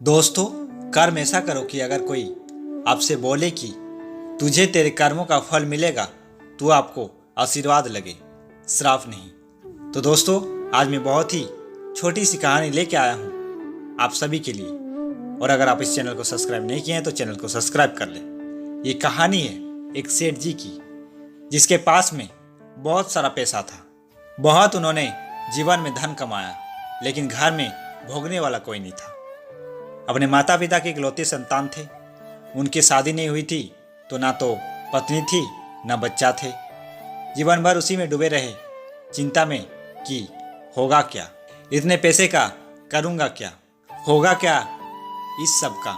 दोस्तों, कर्म ऐसा करो कि अगर कोई आपसे बोले कि तुझे तेरे कर्मों का फल मिलेगा तो आपको आशीर्वाद लगे, श्राप नहीं। तो दोस्तों, आज मैं बहुत ही छोटी सी कहानी लेके आया हूँ आप सभी के लिए। और अगर आप इस चैनल को सब्सक्राइब नहीं किए हैं तो चैनल को सब्सक्राइब कर लें। ये कहानी है एक सेठ जी की, जिसके पास में बहुत सारा पैसा था। बहुत उन्होंने जीवन में धन कमाया, लेकिन घर में भोगने वाला कोई नहीं था। अपने माता पिता के इकलौते संतान थे। उनकी शादी नहीं हुई थी तो ना तो पत्नी थी ना बच्चा थे। जीवन भर उसी में डूबे रहे, चिंता में कि होगा क्या, इतने पैसे का करूँगा क्या, होगा क्या इस सब का,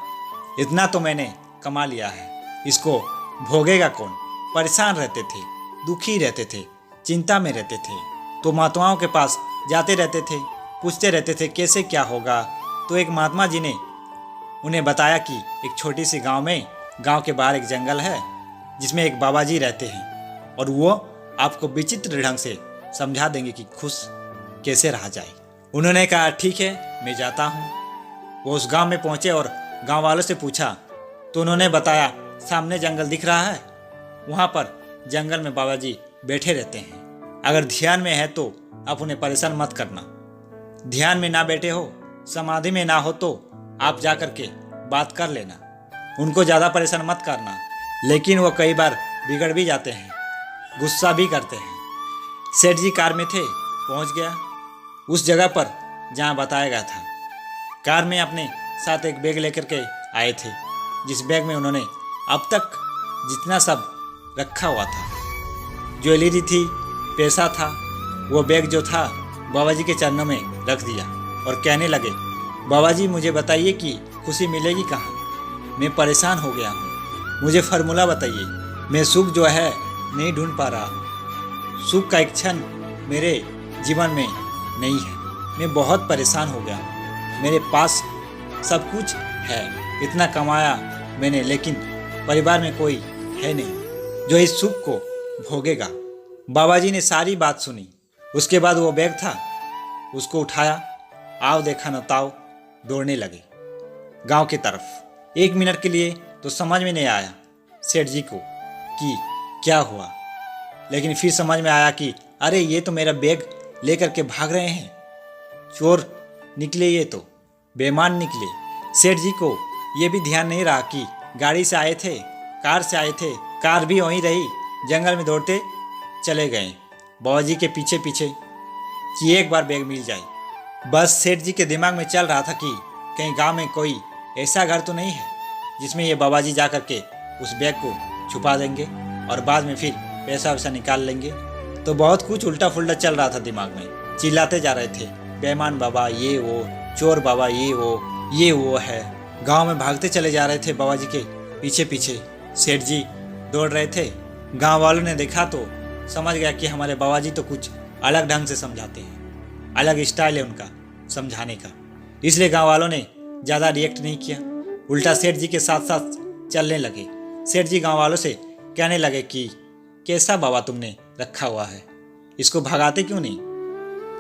इतना तो मैंने कमा लिया है, इसको भोगेगा कौन। परेशान रहते थे, दुखी रहते थे, चिंता में रहते थे। तो महात्माओं के पास जाते रहते थे, पूछते रहते थे कैसे क्या होगा। तो एक महात्मा जी ने उन्हें बताया कि एक छोटी सी गांव के बाहर एक जंगल है, जिसमें एक बाबा जी रहते हैं और वो आपको विचित्र ढंग से समझा देंगे कि खुश कैसे रहा जाए। उन्होंने कहा ठीक है, मैं जाता हूँ। वो उस गांव में पहुँचे और गांव वालों से पूछा तो उन्होंने बताया सामने जंगल दिख रहा है, वहाँ पर जंगल में बाबा जी बैठे रहते हैं। अगर ध्यान में है तो आप उन्हें परेशान मत करना, ध्यान में ना बैठे हो, समाधि में ना हो तो आप जा कर के बात कर लेना, उनको ज़्यादा परेशान मत करना। लेकिन वो कई बार बिगड़ भी जाते हैं, गुस्सा भी करते हैं। सेठ जी कार में थे, पहुंच गया उस जगह पर जहां बताया गया था। कार में अपने साथ एक बैग लेकर के आए थे, जिस बैग में उन्होंने अब तक जितना सब रखा हुआ था, ज्वेलरी थी, पैसा था, वो बैग जो था बाबा जी के चरणों में रख दिया और कहने लगे, बाबा जी मुझे बताइए कि खुशी मिलेगी कहाँ, मैं परेशान हो गया हूँ, मुझे फार्मूला बताइए, मैं सुख जो है नहीं ढूंढ पा रहा हूँ, सुख का एक क्षण मेरे जीवन में नहीं है, मैं बहुत परेशान हो गया हूँ। मेरे पास सब कुछ है, इतना कमाया मैंने, लेकिन परिवार में कोई है नहीं जो इस सुख को भोगेगा। बाबा जी ने सारी बात सुनी। उसके बाद वो बैग था, उसको उठाया, आओ देखा न ताओ, दौड़ने लगे गांव की तरफ। 1 मिनट के लिए तो समझ में नहीं आया सेठ जी को कि क्या हुआ, लेकिन फिर समझ में आया कि अरे ये तो मेरा बैग लेकर के भाग रहे हैं, चोर निकले, ये तो बेईमान निकले। सेठ जी को ये भी ध्यान नहीं रहा कि गाड़ी से आए थे, कार से आए थे, कार भी वहीं रही, जंगल में दौड़ते चले गए बाबा जी के पीछे पीछे कि एक बार बैग मिल जाए। बस सेठ जी के दिमाग में चल रहा था कि कहीं गांव में कोई ऐसा घर तो नहीं है जिसमें ये बाबा जी जा कर के उस बैग को छुपा देंगे और बाद में फिर पैसा वैसा निकाल लेंगे। तो बहुत कुछ उल्टा फुल्टा चल रहा था दिमाग में, चिल्लाते जा रहे थे, बेईमान बाबा ये वो, चोर बाबा ये वो है। गांव में भागते चले जा रहे थे बाबा जी के पीछे पीछे। सेठ जी दौड़ रहे थे। गांव वालों ने देखा तो समझ गया कि हमारे बाबा जी तो कुछ अलग ढंग से समझाते हैं, अलग स्टाइल है उनका समझाने का। इसलिए गांव वालों ने ज़्यादा रिएक्ट नहीं किया, उल्टा सेठ जी के साथ साथ चलने लगे। सेठ जी गांव वालों से कहने लगे कि कैसा बाबा तुमने रखा हुआ है, इसको भगाते क्यों नहीं,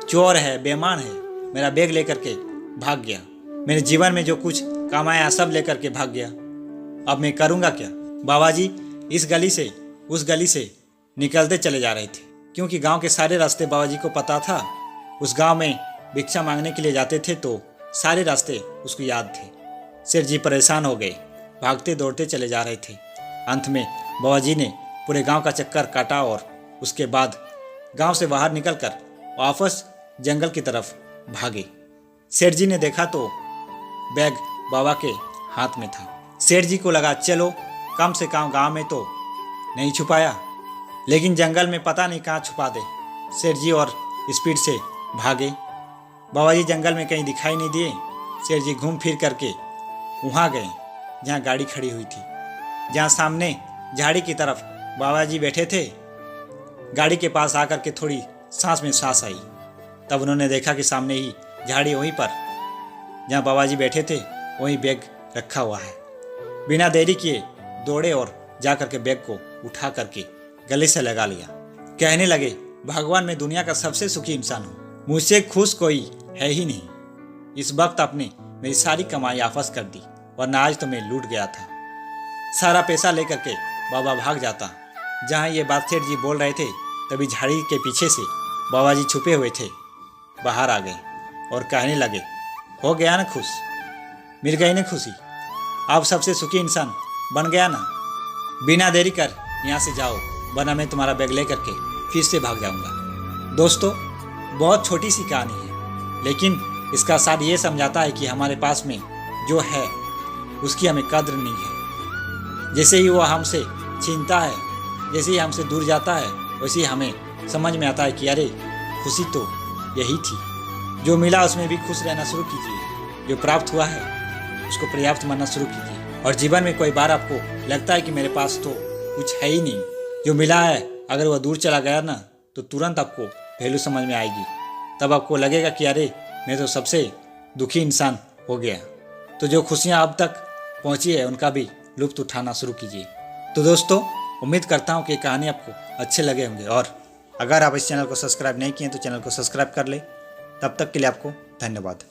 चोर है, बेईमान है, मेरा बैग लेकर के भाग गया, मेरे जीवन में जो कुछ कमाया सब लेकर के भाग गया, अब मैं करूँगा क्या। बाबा जी इस गली से उस गली से निकलते चले जा रहे थे, क्योंकि गांव के सारे रास्ते बाबा जी को पता था। उस गांव में भिक्षा मांगने के लिए जाते थे तो सारे रास्ते उसको याद थे। सेठ जी परेशान हो गए, भागते दौड़ते चले जा रहे थे। अंत में बाबा जी ने पूरे गांव का चक्कर काटा और उसके बाद गांव से बाहर निकलकर वापस जंगल की तरफ भागे। सेठ जी ने देखा तो बैग बाबा के हाथ में था। सेठ जी को लगा चलो कम से कम गांव में तो नहीं छुपाया, लेकिन जंगल में पता नहीं कहाँ छुपा दे। सेठ जी और स्पीड से भागे। बाबा जी जंगल में कहीं दिखाई नहीं दिए। सेठ जी घूम फिर करके वहाँ गए जहाँ गाड़ी खड़ी हुई थी, जहाँ सामने झाड़ी की तरफ बाबा जी बैठे थे। गाड़ी के पास आकर के थोड़ी सांस में सांस आई, तब उन्होंने देखा कि सामने ही झाड़ी वहीं पर जहाँ बाबा जी बैठे थे वहीं बैग रखा हुआ है। बिना देरी किए दौड़े और जा करके बैग को उठा करके गले से लगा लिया। कहने लगे भगवान मैं दुनिया का सबसे सुखी इंसान हूँ, मुझसे खुश कोई है ही नहीं। इस वक्त अपने मेरी सारी कमाई वापस कर दी, वरना आज तो मैं लूट गया था। सारा पैसा लेकर के बाबा भाग जाता। जहाँ ये बात सेठ जी बोल रहे थे तभी झाड़ी के पीछे से बाबा जी छुपे हुए थे, बाहर आ गए और कहने लगे, हो गया ना खुश, मिल गई ना खुशी, आप सबसे सुखी इंसान बन गया ना। बिना देरी कर यहाँ से जाओ, वरना मैं तुम्हारा बैग ले करके फिर से भाग जाऊंगा। दोस्तों, बहुत छोटी सी कहानी है, लेकिन इसका सार ये समझाता है कि हमारे पास में जो है उसकी हमें कद्र नहीं है। जैसे ही वो हमसे छीनता है, जैसे ही हमसे दूर जाता है, वैसे ही हमें समझ में आता है कि अरे खुशी तो यही थी। जो मिला उसमें भी खुश रहना शुरू कीजिए, जो प्राप्त हुआ है उसको पर्याप्त मानना शुरू कीजिए। और जीवन में कोई बार आपको लगता है कि मेरे पास तो कुछ है ही नहीं, जो मिला है अगर वह दूर चला गया ना तो तुरंत आपको वैल्यू समझ में आएगी। तब आपको लगेगा कि अरे मैं तो सबसे दुखी इंसान हो गया। तो जो खुशियाँ अब तक पहुँची है उनका भी लुत्फ उठाना शुरू कीजिए। तो दोस्तों, उम्मीद करता हूँ कि ये कहानी आपको अच्छे लगे होंगे, और अगर आप इस चैनल को सब्सक्राइब नहीं किए तो चैनल को सब्सक्राइब कर ले। तब तक के लिए आपको धन्यवाद।